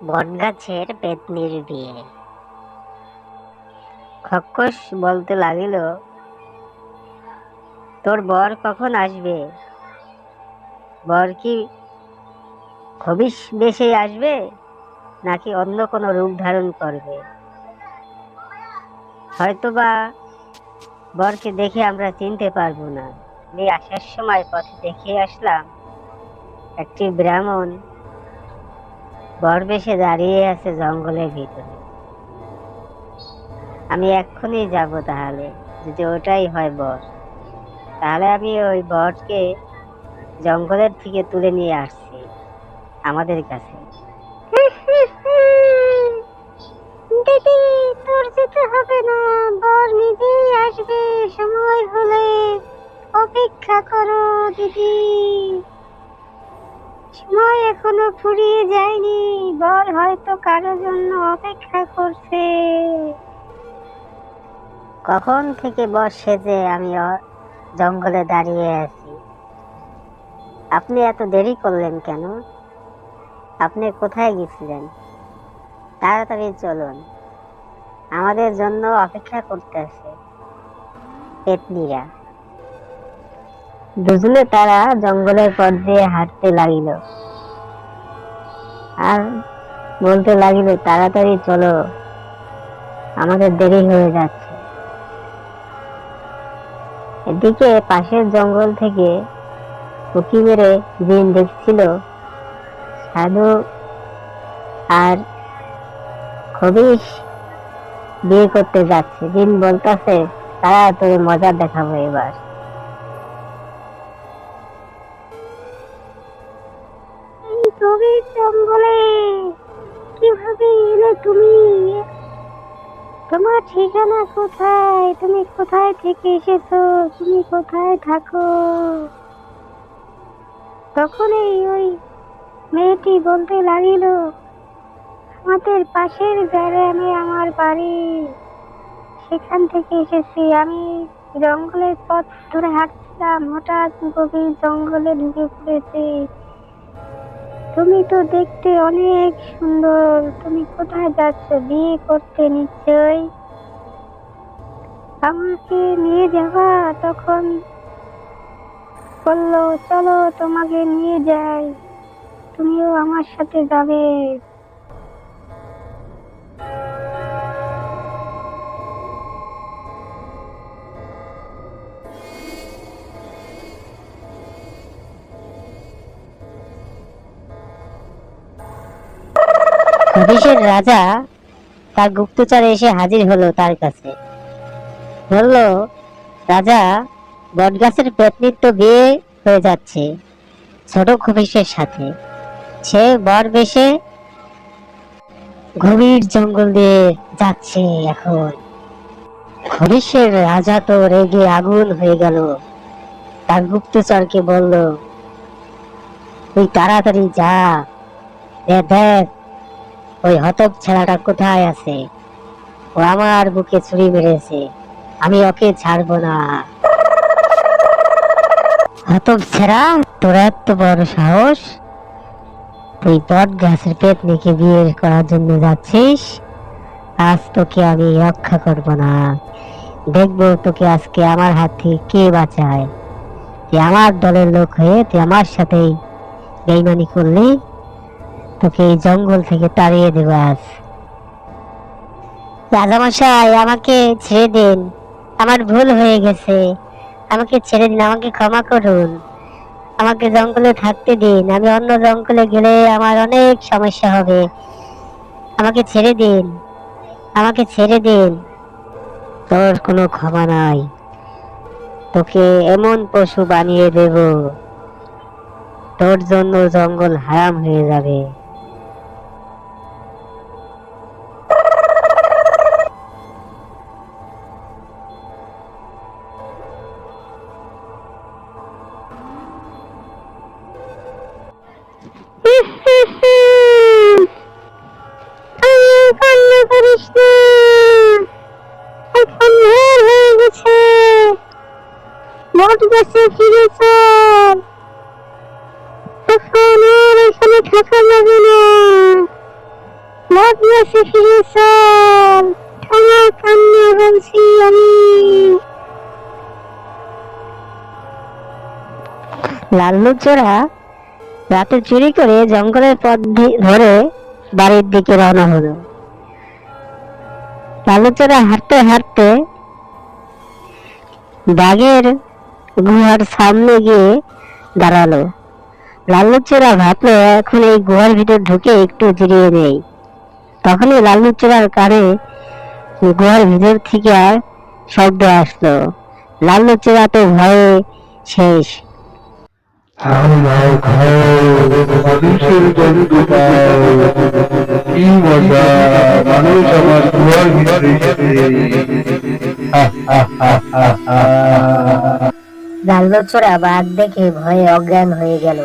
বটগাছের পেত্নির বিয়ে। খক্কস বলতে লাগিল, তোর বর কখন আসবে? বর কি খবিশ বেশে আসবে, নাকি অন্য কোনো রূপ ধারণ করবে? হয়তোবা বরকে দেখে আমরা চিনতে পারবো না। আমি আসার সময় পথে দেখে আসলাম একটি ব্রাহ্মণ বর বেশে দাঁড়িয়ে আছে জঙ্গলের ভিতরে। আমি এক্ষুনি যাব, তাহলে যদি ওটাই হয় বর, তাহলে আমি ওই বরকে জঙ্গলের থেকে তুলে নিয়ে আসছি আমাদের কাছে। দিদি, তোর যেতে হবে না, বর নিজেই আসবে। সময় হলে অপেক্ষা করো দিদি, সময় এখনো ফুরিয়ে যায়নি, বর হয়তো কারো জন্য অপেক্ষা করছে। কখন থেকে বর সেজে আমি জঙ্গলে দাঁড়িয়ে আছি। আপনি এত দেরি করলেন কেন? আপনি কোথায় গেছিলেন? তাড়াতাড়ি চলুন, আমাদের জন্য অপেক্ষা করতেছে পেত্নীরা। দুজনে তারা জঙ্গলের পথ দিয়ে হাঁটতে লাগিল আর বলতে লাগিল, তাড়াতাড়ি চলো, আমাদের দেরি হয়ে যাচ্ছে। এদিকে পাশের জঙ্গল থেকে উঁকি মেরে দিন দেখছিল সাধু আর খবিশ বিয়ে করতে যাচ্ছে। দিন বলতেছে, তারা তোর মজা দেখাবো এবার। এই গভীর জঙ্গলে কিভাবে এলে তুমি? তোমার ঠিকানা কোথায়? তুমি কোথায় থেকে এসেছো? তুমি কোথায় থাকো? তখনই ওই মেয়েটি বলতে লাগিল, আমাদের পাশের গ্রামে আমার বাড়ি, সেখান থেকে এসেছি। আমি জঙ্গলের পথ ধরে হাঁটছিলাম, হঠাৎ গভীর জঙ্গলে ঢুকে পড়েছি। তুমি তো দেখতে অনেক সুন্দর, তুমি কোথায় যাচ্ছ? বিয়ে করতে নিশ্চয়ই। আমাকে নিয়ে যাবা? তখন বললো, চলো তোমাকে নিয়ে যাই, তুমিও আমার সাথে যাবে। খবিশের রাজা তার গুপ্তচর এসে হাজির হলো তার কাছে। বলল, রাজা, বটগাছের পেত্নীর তো বিয়ে হয়ে যাচ্ছে ছোট খবিশের সাথে। সে বর বেশে গভীর জঙ্গল দিয়ে যাচ্ছে এখন। খবিশের রাজা তো রেগে আগুন হয়ে গেল, তার গুপ্তচরকে বলল, তুই তাড়াতাড়ি যা, দেখ ওই হতক ছেলেটা কোথায় আছে। ও আমার বুকে ছুরি মেরেছে, আমি ওকে ছাড়বো না। হতক ছেড়া, তোর এত বড় সাহস, তুই বট গাছের পেত্নীকে বিয়ে করার জন্য যাচ্ছিস? আজ তোকে আমি রক্ষা করব না, দেখবো তোকে আজকে আমার হাত থেকে কে বাঁচায়। তুই আমার দলের লোক হয়ে তুই আমার সাথেই বেইমানি করলি, তোকে এই জঙ্গল থেকে তাড়িয়ে দেব আজ। রাজামশাই, আমাকে ছেড়ে দিন, আমার ভুল হয়ে গেছে, আমাকে ছেড়ে দিন, আমাকে ক্ষমা করুন, আমাকে জঙ্গলে থাকতে দিন। আমি অন্য জঙ্গলে গেলে আমার অনেক সমস্যা হবে, আমাকে ছেড়ে দিন, আমাকে ছেড়ে দিন। তোর কোনো ক্ষমা নাই, তোকে এমন পশু বানিয়ে দেব, তোর জন্য জঙ্গল হারাম হয়ে যাবে। বট গাছে ফিরে চল, এখন আর এখানে থাকা যাবে না। কাছে ফিরে চল, আমার কান্না বলছি আমি। লাল্লু চোরা রাতে চুরি করে জঙ্গলের পথ ধরে বাড়ির দিকে রওনা হলো। লাল্লু চোরা হাঁটতে হাঁটতে বাঘের গুহার সামনে গিয়ে দাঁড়ালো। লাল্লু চোরা ভাবলো এখন এই গুহার ভিতর ঢুকে একটু জিরিয়ে নেই। তখনই লাল্লু চোরার কানে গুহার ভিতর থেকে শব্দ আসলো। লাল্লু চোরা তো ভয়ে শেষ। খাও নাও খাও, মানুষের গন্ধ পাও, কি মজা, মানুষ আমার গুহার ভিতরে এসেছে। লাল্লু চোরা বাঘ দেখে ভয়ে অজ্ঞান হয়ে গেল।